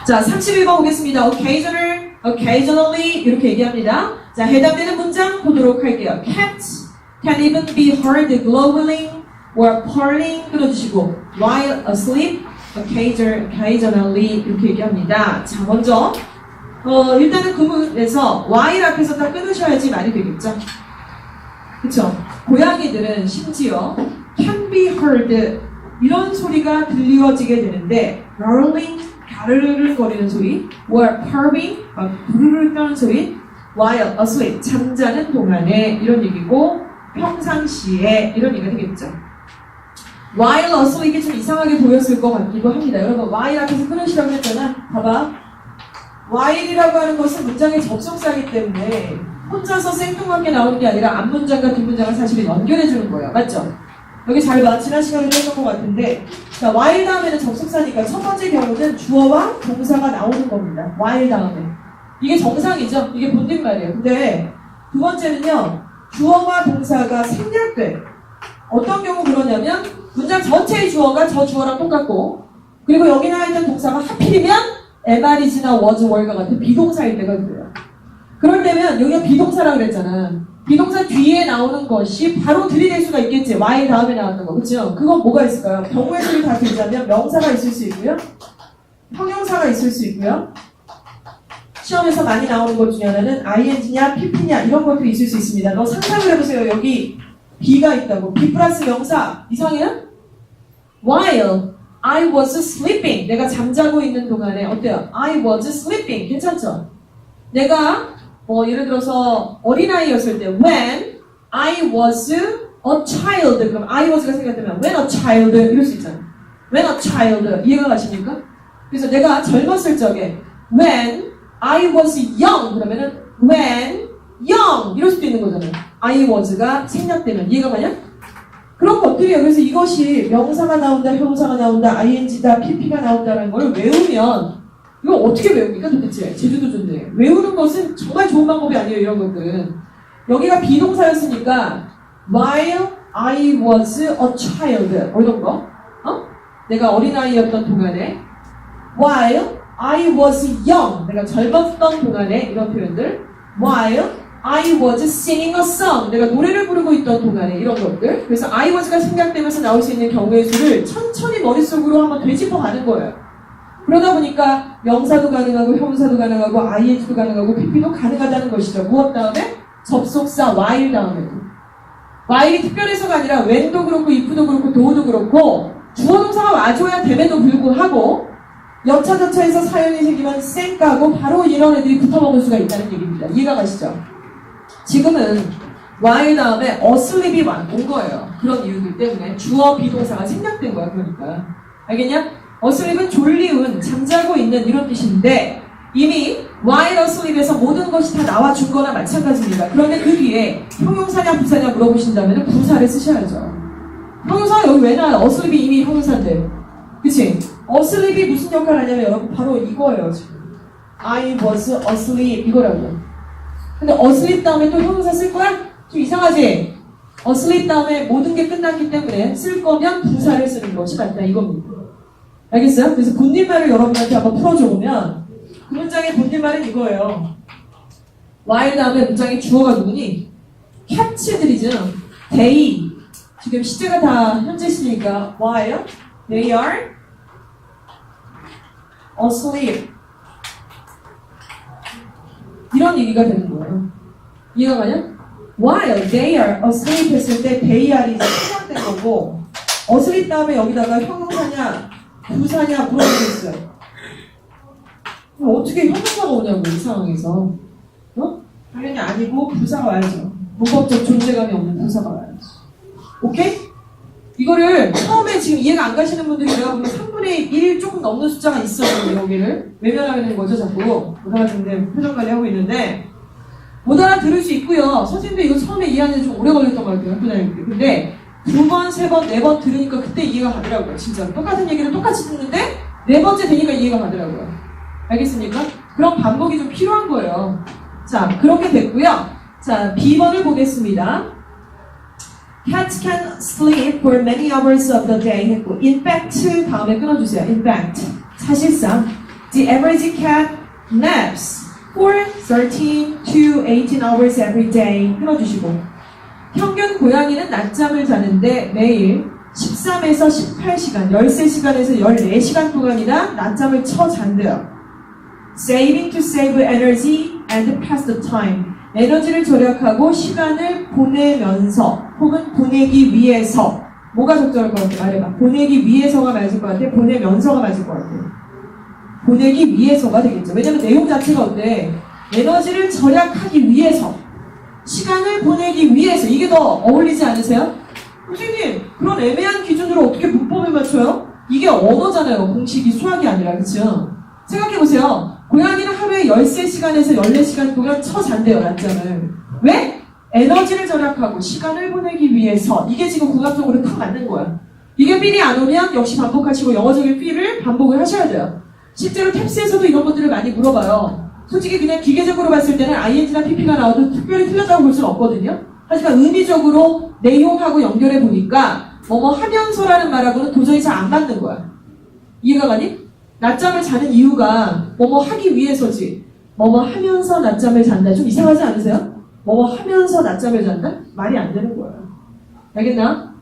자, 31번 보겠습니다. occasionally 이렇게 얘기합니다. 자, 해당되는 문장 보도록 할게요. Cats can even be heard glowing or purring 끊어주시고 while asleep occasionally 이렇게 얘기합니다. 자, 먼저 일단은 구문에서 while 앞에서 딱 끊으셔야지 말이 되겠죠. 그쵸? 고양이들은 심지어 can be heard 이런 소리가 들려지게 되는데 rolling 가르르 거리는 소리 or purring 부르르 떠는 소리 while asleep 잠자는 동안에 이런 얘기고 평상시에 이런 얘기가 되겠죠. while asleep이 좀 이상하게 보였을 것 같기도 합니다. 여러분 while 앞에서 끊으시라고 했잖아. 봐봐. while이라고 하는 것은 문장의 접속사이기 때문에 혼자서 생뚱맞게 나오는 게 아니라 앞문장과 뒷문장을 사실은 연결해주는 거예요. 맞죠? 여기 잘 봐. 지난 시간에 했던 것 같은데 자, while 다음에는 접속사니까 첫 번째 경우는 주어와 동사가 나오는 겁니다. while 다음에. 이게 정상이죠? 이게 본뒷말이에요. 근데 두 번째는요. 주어와 동사가 생략돼. 어떤 경우 그러냐면 문장 전체의 주어가 저 주어랑 똑같고 그리고 여기 나와 있는 동사가 하필이면 MR이나 was, were가 같은 비동사일 때가 그래요. 그럴 때면 여기가 비동사라고 그랬잖아. 비동사 뒤에 나오는 것이 바로 들이댈 수가 있겠지. while 다음에 나왔던 거. 그렇죠? 그건 뭐가 있을까요? 경우의 수를 다 들자면 명사가 있을 수 있고요. 형용사가 있을 수 있고요. 시험에서 많이 나오는 것 중에 하나는 ing냐, pp냐 이런 것도 있을 수 있습니다. 너 상상을 해보세요. 여기 be가 있다고. be 플러스 명사. 이상해요? while I was sleeping. 내가 잠자고 있는 동안에 어때요? I was sleeping. 괜찮죠? 내가 예를 들어서 어린아이였을 때 when I was a child 그럼 I was가 생각되면 when a child 이럴 수 있잖아요. when a child 이해가 가십니까? 그래서 내가 젊었을 적에 when I was young 그러면은 when young 이럴 수도 있는 거잖아요. I was가 생략되면 이해가 가냐? 그런 것들이에요. 그래서 이것이 명사가 나온다, 형용사가 나온다, ing다, pp가 나온다는 걸 외우면 이거 어떻게 외웁니까 도대체? 제주도 좋네. 외우는 것은 정말 좋은 방법이 아니에요. 이런 것들은. 여기가 비동사였으니까 while I was a child 이런 거. 내가 어린아이였던 동안에 while I was young 내가 젊었던 동안에 이런 표현들 while I was singing a song 내가 노래를 부르고 있던 동안에 이런 것들. 그래서 I was가 생략되면서 나올 수 있는 경우의 수를 천천히 머릿속으로 한번 되짚어 가는 거예요. 그러다 보니까 명사도 가능하고 형사도 가능하고 ing도 가능하고 pp도 가능하다는 것이죠. 무엇 다음에? 접속사 while 다음에도. while이 특별해서가 아니라 when도 그렇고 if도 그렇고 do도 그렇고 주어 동사가 와줘야 됨에도 불구하고 여차저차해서 사연이 생기면 쌩까고 바로 이런 애들이 붙어먹을 수가 있다는 얘기입니다. 이해가 가시죠? 지금은 while 다음에 asleep이 온 거예요. 그런 이유들 때문에 주어 비동사가 생략된 거야. 그러니까 알겠냐? asleep은 졸리운, 잠자고 있는 이런 뜻인데 이미 while asleep에서 모든 것이 다 나와준 거나 마찬가지입니다. 그런데 그 뒤에 형용사냐 부사냐 물어보신다면 부사를 쓰셔야죠. 형용사가 여기 왜 나와요? asleep이 이미 형용사인데. 그치? asleep이 무슨 역할을 하냐면 여러분 바로 이거예요. 지금 I was asleep 이거라고. 근데 asleep 다음에 또 형용사 쓸 거야? 좀 이상하지? asleep 다음에 모든 게 끝났기 때문에 쓸 거면 부사를 쓰는 것이 맞다 이겁니다. 알겠어요? 그래서 본뒷말을 여러분한테 한번 풀어줘보면 그 문장의 본뒷말은 이거예요. while 다음에 문장의 주어가 누구니? 캡츠들이죠. they 지금 시제가 다 현재 시니까 while they are asleep 이런 얘기가 되는 거예요. 이해가 가냐? while they are asleep 했을 때 they are이 생략된 거고 asleep 다음에 여기다가 형용사냐 부사냐 물어보겠어요. 어떻게 형용사가 오냐고 이 상황에서. 당연히 아니고 부사가 와야죠. 문법적 존재감이 없는 부사가 와야죠. 오케이? 이거를 처음에 지금 이해가 안 가시는 분들이 내가 보면 3분의 1 조금 넘는 숫자가 있어요. 여기를 외면하는 거죠. 자꾸 못 알아듣는데 표정 관리하고 있는데 못 알아들을 수 있고요. 선생님도 이거 처음에 이해하는데 좀 오래 걸렸던 것 같아요. 학교 다닐 때. 근데 2번, 3번, 4번 들으니까 그때 이해가 가더라고요. 진짜 똑같은 얘기를 똑같이 듣는데 4번째 되니까 이해가 가더라고요. 알겠습니까? 그런 반복이 좀 필요한 거예요. 자, 그렇게 됐고요. 자, B번을 보겠습니다. Cats can sleep for many hours of the day 했고 in fact 다음에 끊어주세요. in fact 사실상 The average cat naps for 13 to 18 hours every day. 끊어주시고. 평균 고양이는 낮잠을 자는데 매일 13에서 18시간, 13시간에서 14시간 동안이나 낮잠을 쳐 잔대요. Saving to save energy and pass the time. 에너지를 절약하고 시간을 보내면서 혹은 보내기 위해서. 뭐가 적절할 것 같아? 말해봐. 보내기 위해서가 맞을 것 같아? 보내면서가 맞을 것 같아? 보내기 위해서가 되겠죠. 왜냐면 내용 자체가 어때? 에너지를 절약하기 위해서. 시간을 보내기 위해서. 이게 더 어울리지 않으세요? 선생님, 그런 애매한 기준으로 어떻게 문법을 맞춰요? 이게 언어잖아요. 공식이 수학이 아니라. 그쵸? 생각해보세요. 고양이는 하루에 13시간에서 14시간 동안 쳐 잔대요, 낮잠을. 왜? 에너지를 절약하고 시간을 보내기 위해서. 이게 지금 궁합적으로 딱 맞는 거야. 이게 삘이 안 오면 역시 반복하시고 영어적인 삘을 반복을 하셔야 돼요. 실제로 탭스에서도 이런 것들을 많이 물어봐요. 솔직히 그냥 기계적으로 봤을 때는 ing나 pp가 나와도 특별히 틀렸다고 볼 수는 없거든요. 하지만 의미적으로 내용하고 연결해 보니까 뭐뭐 하면서라는 말하고는 도저히 잘 안 맞는 거야. 이해가 가니? 낮잠을 자는 이유가 뭐뭐 하기 위해서지. 뭐뭐 하면서 낮잠을 잔다. 좀 이상하지 않으세요? 뭐뭐 하면서 낮잠을 잔다? 말이 안 되는 거예요. 알겠나?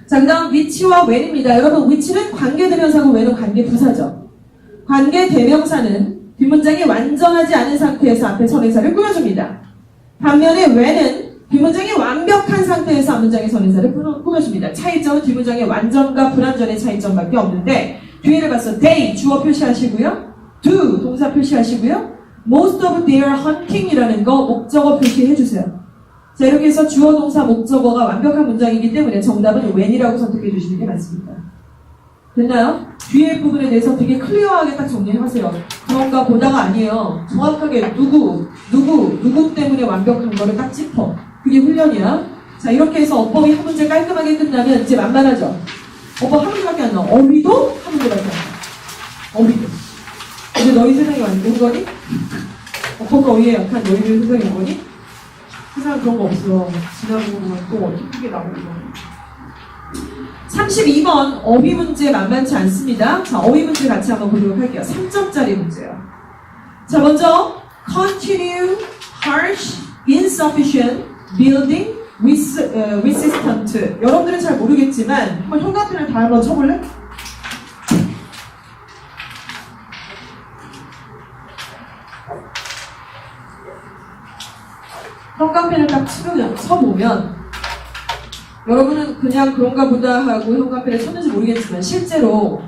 자, 그 다음 위치와 when입니다. 여러분, 위치는 관계대명사고 when은 관계부사죠. 관계대명사는 뒷문장이 완전하지 않은 상태에서 앞에 선행사를 꾸며줍니다. 반면에 when은 뒷문장이 완벽한 상태에서 앞문장의 선행사를 꾸며줍니다. 차이점은 뒷문장의 완전과 불완전의 차이점밖에 없는데 뒤에를 봐서 they 주어 표시하시고요. do 동사 표시하시고요. most of their hunting이라는 거 목적어 표시해주세요. 자, 이렇게 해서 주어 동사 목적어가 완벽한 문장이기 때문에 정답은 when이라고 선택해 주시는 게 맞습니다. 됐나요? 뒤에 부분에 대해서 되게 클리어하게 딱 정리하세요. 그런가 보다가 아니에요. 정확하게 누구 때문에 완벽한 거를 딱 짚어. 그게 훈련이야. 자, 이렇게 해서 어법이 한 문제 깔끔하게 끝나면 이제 만만하죠. 어법 한 문제밖에 안 나와. 어휘도 한 문제밖에 안 나와. 어휘도. 이제 너희 세상이 완전 온 거니? 어법과 어휘에 약한 너희들 세상이 온 거니? 세상 그런 거 없어. 지나보고 또 힘들게 나오고. 32번 어휘 문제 만만치 않습니다. 자, 어휘 문제 같이 한번 보도록 할게요. 3점짜리 문제요. 자, 먼저 continue, harsh, insufficient, building, resistant. 여러분들은 잘 모르겠지만 한번 형광펜을 다 한번 쳐볼래? 형광펜을 딱 쳐보면 여러분은 그냥 그런가 보다 하고 형광펜을 쳤는지 모르겠지만 실제로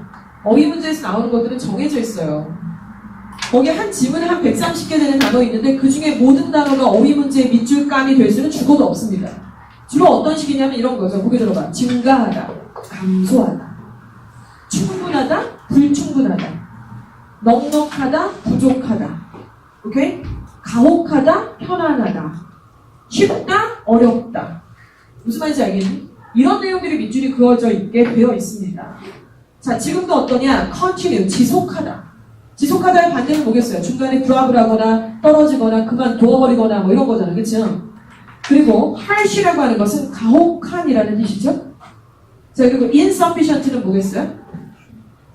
어휘 문제에서 나오는 것들은 정해져 있어요. 거기에 한 지문에 한 130개 되는 단어 있는데 그 중에 모든 단어가 어휘 문제의 밑줄감이 될 수는 죽어도 없습니다. 주로 어떤 식이냐면 이런 거죠. 보기 들어봐. 증가하다, 감소하다, 충분하다, 불충분하다, 넉넉하다, 부족하다, 오케이? 가혹하다, 편안하다, 쉽다, 어렵다. 무슨 말인지 알겠니? 이런 내용들이 밑줄이 그어져 있게 되어 있습니다. 자, 지금도 어떠냐? continue, 지속하다. 지속하다의 반대는 뭐겠어요? 중간에 드랍을 하거나 떨어지거나 그만둬버리거나 뭐 이런 거잖아요. 그쵸? 그리고 harsh라고 하는 것은 가혹한이라는 뜻이죠. 자, 그리고 insufficient는 뭐겠어요?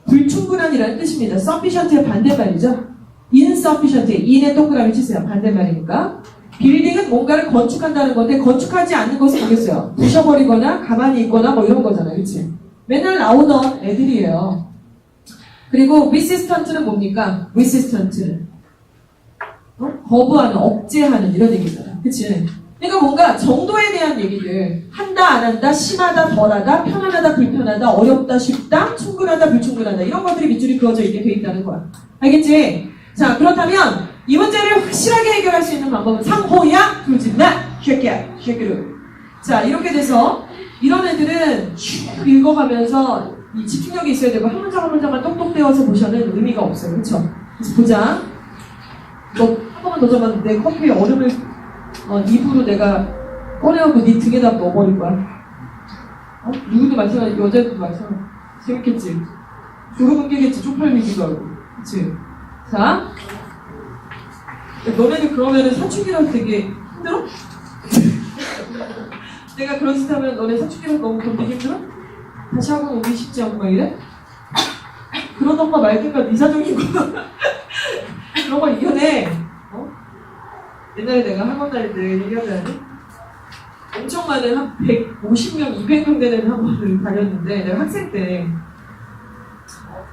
불충분한이라는 뜻입니다. sufficient의 반대말이죠. insufficient의 in에 동그라미 치세요. 반대말이니까. 빌딩은 뭔가를 건축한다는 건데 건축하지 않는 것은 뭐겠어요? 부셔버리거나 가만히 있거나 뭐 이런 거잖아요. 그치? 맨날 나오던 애들이에요. 그리고 resistant는 뭡니까? resistant는 거부하는, 억제하는 이런 얘기잖아. 그치? 그러니까 뭔가 정도에 대한 얘기들 한다, 안 한다, 심하다, 덜하다, 편안하다, 불편하다, 어렵다, 쉽다, 충분하다, 불충분하다 이런 것들이 밑줄이 그어져 있게 돼 있다는 거야. 알겠지? 자, 그렇다면 이 문제를 확실하게 해결할 수 있는 방법은 상호야, 둘짓나, 쉐키야, 쉐키루. 자, 이렇게 돼서 이런 애들은 쭉 읽어가면서 이 집중력이 있어야 되고 한 문장 한 문장만 똑똑 떼어서 보셔는 의미가 없어요. 그렇죠? 그래서 보자. 너 한 번만 더 잡아. 내 커피에 얼음을 입으로 내가 꺼내갖고 네 등에다 넣어버릴 거야. 누구도 마찬가지, 여자도 마찬가지. 재밌겠지? 졸음은 깨겠지. 쪽팔리기도 하고. 그치? 자. 너네는 그러면은 사춘기라서 되게 힘들어? 내가 그런 짓 하면 너네 사춘기라서 너무 견디기 힘들어? 다시 학원 오기 쉽지 않고 막 이래? 그런 엄마 말든가 미사적이고 그런 걸 이겨내. 옛날에 내가 학원 다닐 때 얘기하자면 엄청 많은 한 150명, 200명 되는 학원을 다녔는데 내가 학생 때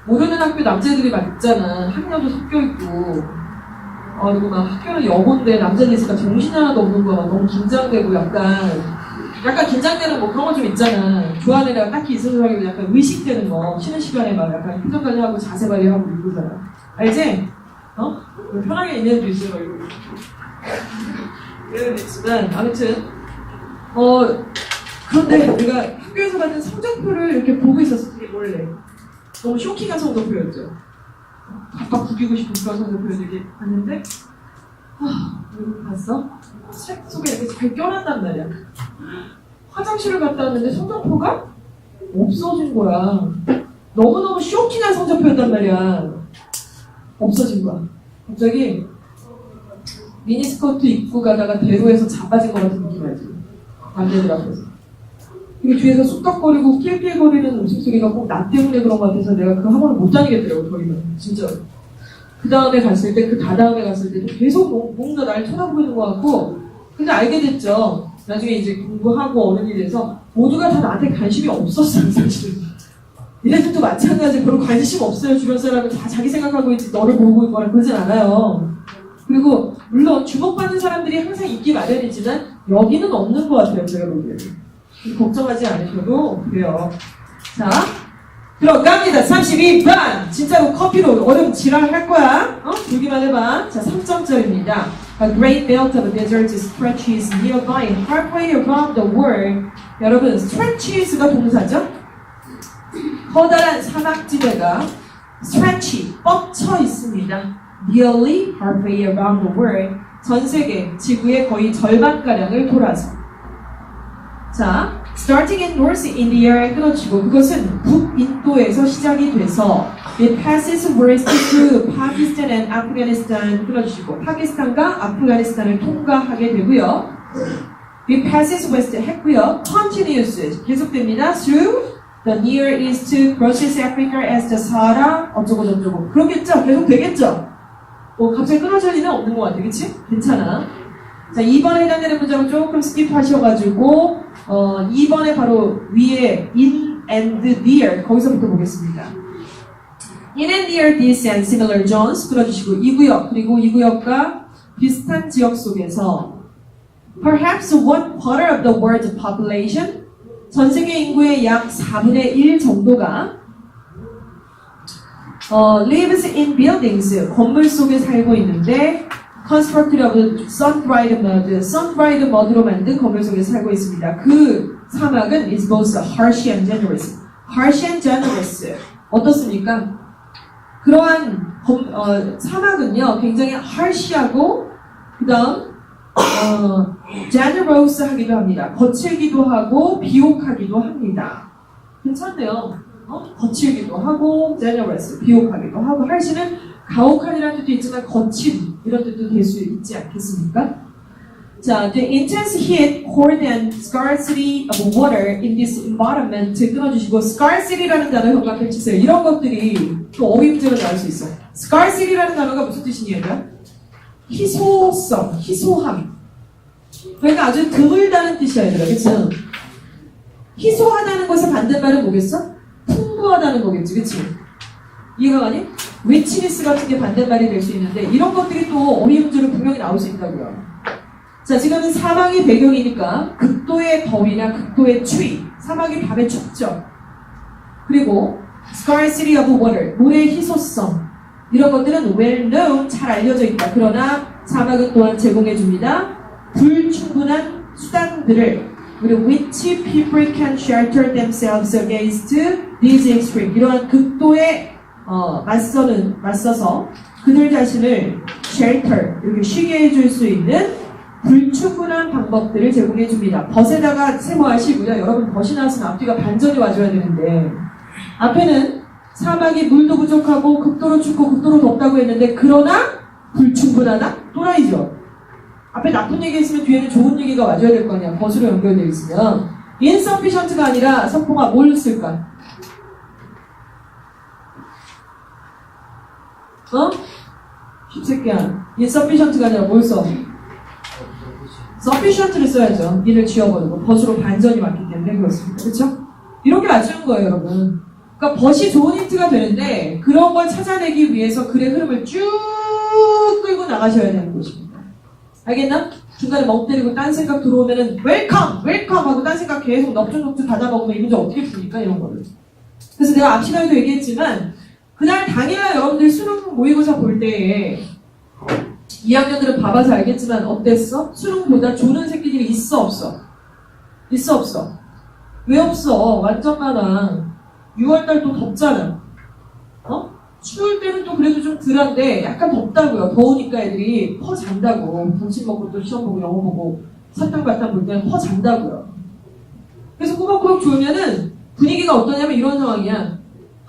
모르는 학교 남자애들이 막 있잖아. 학년도 섞여있고 그리고 막 학교는 여고인데 남자들이 있으니까 정신 하나도 없는 거야. 너무 긴장되고 약간 긴장되는 뭐 그런 거 좀 있잖아. 좋아하는 애가 딱히 있어서라기보다 약간 의식되는 거. 쉬는 시간에 막 약간 표정 관리하고 자세 관리하고 이러잖아. 알지? 편하게 있는 애도 있어요. 이러고. 이런 애도 있지만 아무튼 그런데 내가 학교에서 받은 성적표를 이렇게 보고 있었어. 되게 몰래. 너무 쇼킹한 성적표였죠. 각각 구기고 싶은 그런 성적표를 이렇게 봤는데 이거 봤어? 책 속에 이렇게 잘 껴놨단 말이야. 화장실을 갔다 왔는데 성적표가 없어진 거야. 너무너무 쇼킹한 성적표였단 말이야. 없어진 거야. 갑자기 미니스커트 입고 가다가 대로에서 자빠진 것 같은 느낌 알지? 남자들 앞에서. 이게 뒤에서 쑥덕거리고 낄낄거리는 웃음소리가 꼭 나 때문에 그런 것 같아서 내가 그 학원을 못 다니겠더라고, 더 이상. 진짜. 그 다음에 갔을 때, 그 다다음에 갔을 때도 계속 뭔가 날 쳐다보는 것 같고, 근데 알게 됐죠. 나중에 이제 공부하고 어른이 돼서 모두가 다 나한테 관심이 없었어요, 사실은. 얘네들도 마찬가지로 별로 관심 없어요. 주변 사람은 다 자기 생각하고 있지 너를 보고 있거나 그러진 않아요. 그리고 물론 주목받는 사람들이 항상 있기 마련이지만 여기는 없는 것 같아요, 제가 보기에는. 걱정하지 않으셔도 돼요. 자, 들어갑니다. 32번. 진짜로 커피로 얼음 지랄할 거야. 들기만 해봐. 자, 3점짜리입니다. A great belt of desert stretches nearby, halfway around the world. 여러분, stretches가 동사죠? 커다란 사막지대가 stretchy, 뻗쳐 있습니다. Nearly halfway around the world. 전 세계, 지구의 거의 절반가량을 돌아서. 자, starting in North India를 끊어치고 그것은 북인도에서 시작이 돼서 it passes west through Pakistan and Afghanistan 끊어주시고 파키스탄과 아프가니스탄을 통과하게 되고요. it passes west 했고요. continues 계속됩니다. through the Near East crosses Africa as the Sahara 어쩌고 저쩌고 그렇겠죠? 계속 되겠죠? 갑자기 끊어질 리는 없는 것 같아, 그치? 괜찮아. 자, 2번에 해당되는 문장은 조금 스킵하셔가지고 2번에 바로 위에 in and near 거기서부터 보겠습니다. In and near these and similar zones 들어주시고 이 구역 그리고 이 구역과 비슷한 지역 속에서 perhaps 1/4 of the world's population 전 세계 인구의 약 4분의 1 정도가 lives in buildings 건물 속에 살고 있는데 constructed of sun-dried mud, sun-dried mud로 만든 건물 속에 살고 있습니다. 그 사막은 is both harsh and generous. harsh and generous. 어떻습니까? 그러한 사막은요, 굉장히 harsh하고, 그 다음, generous 하기도 합니다. 거칠기도 하고, 비옥하기도 합니다. 괜찮네요. 거칠기도 하고, generous, 비옥하기도 하고, harsh는 가혹한이라는 뜻도 있지만 거친 이런 뜻도 될 수 있지 않겠습니까? 자, the intense heat, cold and scarcity of water in this environment 끊어주시고 scarcity라는 단어 현관에 치세요. 이런 것들이 또 어휘 문제로 나올 수 있어요. scarcity라는 단어가 무슨 뜻이냐면 희소성, 희소함. 그러니까 아주 드물다는 뜻이야, 얘들아. 그쵸? 희소하다는 것의 반대말은 뭐겠어? 풍부하다는 거겠지, 그치? 이해가 가니? 리치니스 같은 게 반대말이 될 수 있는데 이런 것들이 또 어휘 문제로 분명히 나올 수 있다고요. 자, 지금은 사막이 배경이니까 극도의 더위나 극도의 추위, 사막이 밤에 춥죠. 그리고 scarcity of water, 물의 희소성 이런 것들은 well known, 잘 알려져 있다. 그러나 사막은 또한 제공해 줍니다. 불충분한 수단들을 그리고 which people can shelter themselves against these extreme 이러한 극도의 맞서서 그들 자신을 shelter, 이렇게 쉬게 해줄 수 있는 불충분한 방법들을 제공해 줍니다. 벗에다가 세모하시고요. 여러분 벗이 나왔으면 앞뒤가 반전이 와줘야 되는데 앞에는 사막이 물도 부족하고 극도로 춥고 극도로 덥다고 했는데 그러나 불충분하다? 또라이죠. 앞에 나쁜 얘기 있으면 뒤에는 좋은 얘기가 와줘야 될 거 아니야. 벗으로 연결되어 있으면 insufficient가 아니라 선봉아 뭘 쓸까? 어? 십새끼야. insufficient가 아니라 뭘 써? sufficient를 써야죠. in을 지워버리고 벗으로 반전이 왔기 때문에 그렇습니다. 그렇죠? 이렇게 맞추는 거예요, 여러분. 그러니까 벗이 좋은 힌트가 되는데 그런 걸 찾아내기 위해서 글의 흐름을 쭉 끌고 나가셔야 되는 것입니다. 알겠나? 중간에 멍 때리고 딴 생각 들어오면은 웰컴! 웰컴! 하고 딴 생각 계속 넙죽넙죽 닫아먹으면 이 문제 어떻게 푸니까 이런 거를. 그래서 내가 앞 시간에도 얘기했지만 그날 당일날 여러분들 수능 모의고사 볼 때에 2학년들은 봐봐서 알겠지만 어땠어? 수능보다 조는 새끼들이 있어 없어? 있어 없어? 왜 없어? 완전 많아. 6월달 또 덥잖아. 어? 추울 때는 또 그래도 좀 덜한데 약간 덥다고요. 더우니까 애들이 퍼 잔다고. 점심 먹고 또 시험 보고 영어 보고 사탕바탕 볼 때는 퍼 잔다고요. 그래서 꾸벅꾸벅 졸면은 분위기가 어떠냐면 이런 상황이야.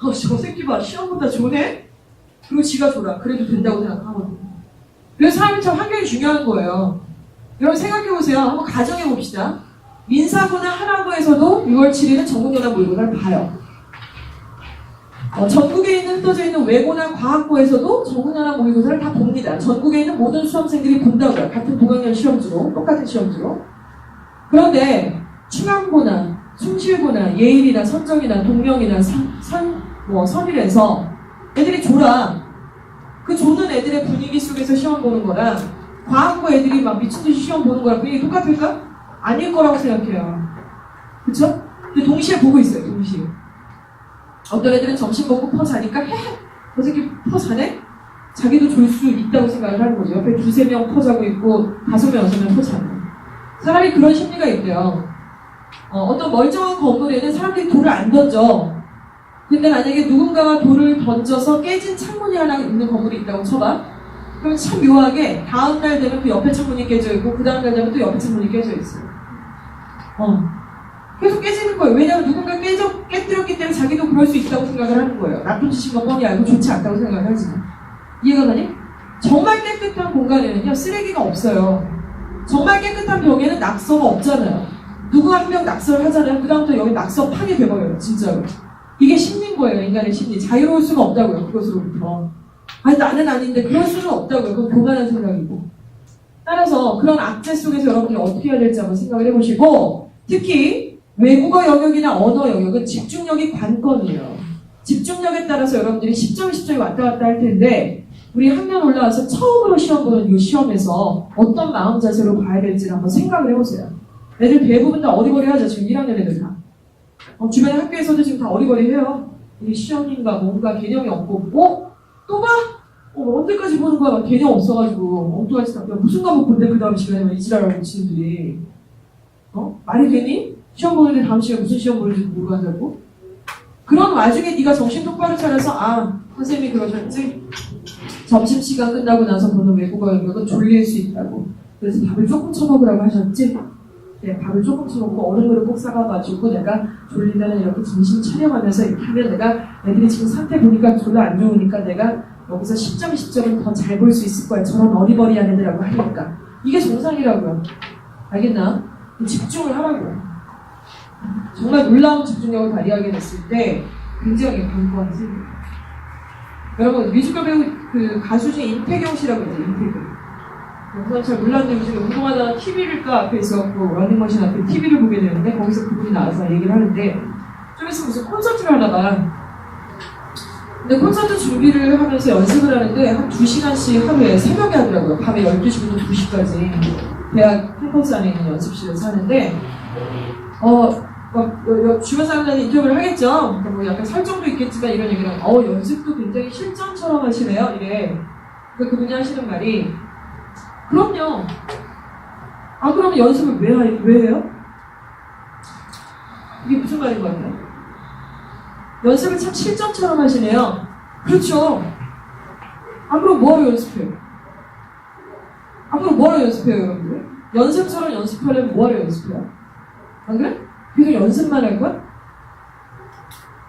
저 새끼 봐. 시험보다 조네? 그리고 지가 졸아. 그래도 된다고 생각하거든. 그래서 사람이 참 환경이 중요한 거예요. 여러분 생각해보세요. 한번 가정해봅시다. 민사고나 하나고에서도 6월 7일은 전국연합 모의고사를 봐요. 전국에 있는 흩어져 있는 외고나 과학고에서도 전국연합 모의고사를 다 봅니다. 전국에 있는 모든 수험생들이 본다고요. 같은 동학년 시험지로, 똑같은 시험지로. 그런데 충암고나 숭실고나 예일이나 선정이나 동명이나 선일에서 애들이 졸아. 그 조는 애들의 분위기 속에서 시험 보는 거랑 과학고 애들이 막 미친듯이 시험 보는 거랑 분위기 똑같을까? 아닐 거라고 생각해요. 그쵸? 근데 동시에 보고 있어요. 동시에. 어떤 애들은 점심 먹고 퍼 자니까 저 새끼 퍼 자네? 자기도 졸 수 있다고 생각을 하는 거죠. 옆에 2-3명 퍼 자고 있고 5명, 6명 퍼 자네. 차라리 그런 심리가 있대요. 어떤 멀쩡한 건물에는 사람들이 돌을 안 던져. 근데 만약에 누군가가 돌을 던져서 깨진 창문이 하나 있는 건물이 있다고 쳐봐. 그럼 참 묘하게 다음날 되면 그 옆에 창문이 깨져 있고 그 다음날 되면 또 옆에 창문이 깨져 있어요. 계속 깨지는 거예요. 왜냐하면 누군가 깨뜨렸기 때문에 자기도 그럴 수 있다고 생각을 하는 거예요. 나쁜 짓인 건 뻔히 알고 좋지 않다고 생각을 하지만. 이해가 가니? 정말 깨끗한 공간에는요 쓰레기가 없어요. 정말 깨끗한 벽에는 낙서가 없잖아요. 누구 한 명 낙서를 하잖아요. 그 다음부터 여기 낙서판이 돼버려요. 진짜로. 이게 심리인 거예요. 인간의 심리. 자유로울 수가 없다고요. 그것으로부터. 아니 나는 아닌데 그럴 수는 없다고요. 그건 교만한 생각이고. 따라서 그런 악재 속에서 여러분들이 어떻게 해야 될지 한번 생각을 해보시고 특히 외국어 영역이나 언어 영역은 집중력이 관건이에요. 집중력에 따라서 여러분들이 10점, 10점이 왔다 갔다 할 텐데 우리 학년 올라와서 처음으로 시험 보는 이 시험에서 어떤 마음 자세로 봐야 될지를 한번 생각을 해보세요. 애들 대부분 다 어리버리하죠. 지금 1학년 애들 다. 주변 학교에서도 지금 다 어리버리해요. 이게 시험인가 뭔가 개념이 없고 또 봐? 언제까지 보는 거야? 개념 없어가지고 엉뚱한 짓 하면 무슨 과목 본대 그 다음 시간에 이지랄하고 미친들이 말이 되니? 시험 보는데 다음 시간에 무슨 시험 보는지 모르고 한다고? 그런 와중에 네가 정신 똑바로 차려서 선생님이 그러셨지? 점심시간 끝나고 나서 보는 외국어 영역은 졸릴 수 있다고. 그래서 밥을 조금 쳐먹으라고 하셨지? 네, 밥을 조금 쳐먹고 얼음물을 꼭 싸가가지고 내가 졸리면 이렇게 정신 차려가면서 이렇게 하면 내가 애들이 지금 상태 보니까 졸라 안 좋으니까 내가 여기서 10점, 10점은 더 잘 볼 수 있을 거야. 저런 어리버리한 애들하고 하니까. 이게 정상이라고요. 알겠나? 집중을 하라고요. 정말 놀라운 집중력을 발휘하게 됐을 때 굉장히 관건이 생깁니다. 여러분 뮤지컬 배우 그 가수 중에 임태경 씨라고 있어요. 임태경. 저는 잘 몰랐는데 요즘에 운동하다가 TV를까 앞에 있어갖고 러닝머신 앞에 TV를 보게 되는데 거기서 그분이 나와서 얘기를 하는데 좀 있으면 무슨 콘서트를 하다가 근데 콘서트 준비를 하면서 연습을 하는데 한 2시간씩 하루에 새벽에 하더라고요. 밤에 12시부터 2시까지 대학 캠퍼스 안에 있는 연습실에서 하는데 주변 사람들한테 인터뷰를 하겠죠. 뭐 약간 설정도 있겠지만 이런 얘기를 연습도 굉장히 실전처럼 하시네요. 이래. 그러니까 그분이 하시는 말이 그럼요. 그럼 연습을 왜 해요? 이게 무슨 말인 것 같아요? 연습을 참 실전처럼 하시네요. 그렇죠. 그럼 뭐하러 연습해요? 그럼 뭐하러 연습해요, 여러분들? 연습처럼 연습하려면 뭐하러 연습해요? 안 그래? 계속 연습만 할 거야?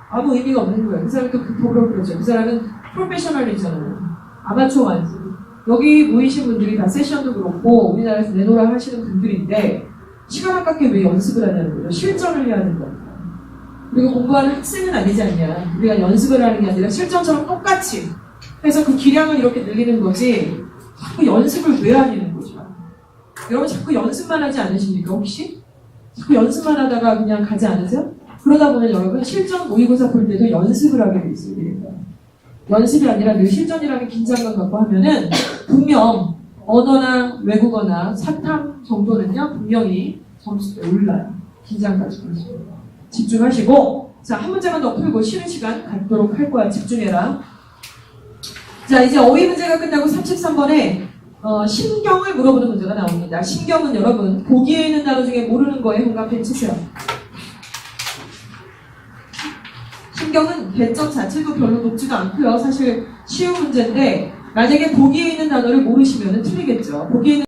아무 의미가 없는 거야. 그 사람이 또 극복으로 그러죠. 그 사람은 프로페셔널이잖아요. 아마추어가 아니지. 여기 모이신 분들이 다 세션도 그렇고 우리나라에서 내노라 하시는 분들인데 시간 아깝게 왜 연습을 하냐는 거죠. 실전을 해야 된다. 그리고 공부하는 학생은 아니지 않냐. 우리가 연습을 하는 게 아니라 실전처럼 똑같이 그래서 그 기량을 이렇게 늘리는 거지 자꾸 연습을 왜 하냐는 거죠. 여러분 자꾸 연습만 하지 않으십니까 혹시? 자꾸 연습만 하다가 그냥 가지 않으세요? 그러다 보면 여러분 실전 모의고사 볼 때도 연습을 하게 돼 있어요. 연습이 아니라 늘 실전이라는 긴장감 갖고 하면은 분명 언어나 외국어나 사탐 정도는요 분명히 점수가 올라요. 긴장까지 그러시고 집중하시고 자 한 문제만 더 풀고 쉬는 시간 갖도록 할 거야. 집중해라. 자 이제 어휘 문제가 끝나고 33번에 신경을 물어보는 문제가 나옵니다. 신경은 여러분 보기에 있는 단어 중에 모르는 거에 홍감펜 치세요. 신경은 배점 자체도 별로 높지도 않고요. 사실 쉬운 문제인데 만약에 보기에 있는 단어를 모르시면 틀리겠죠. 보기에 있는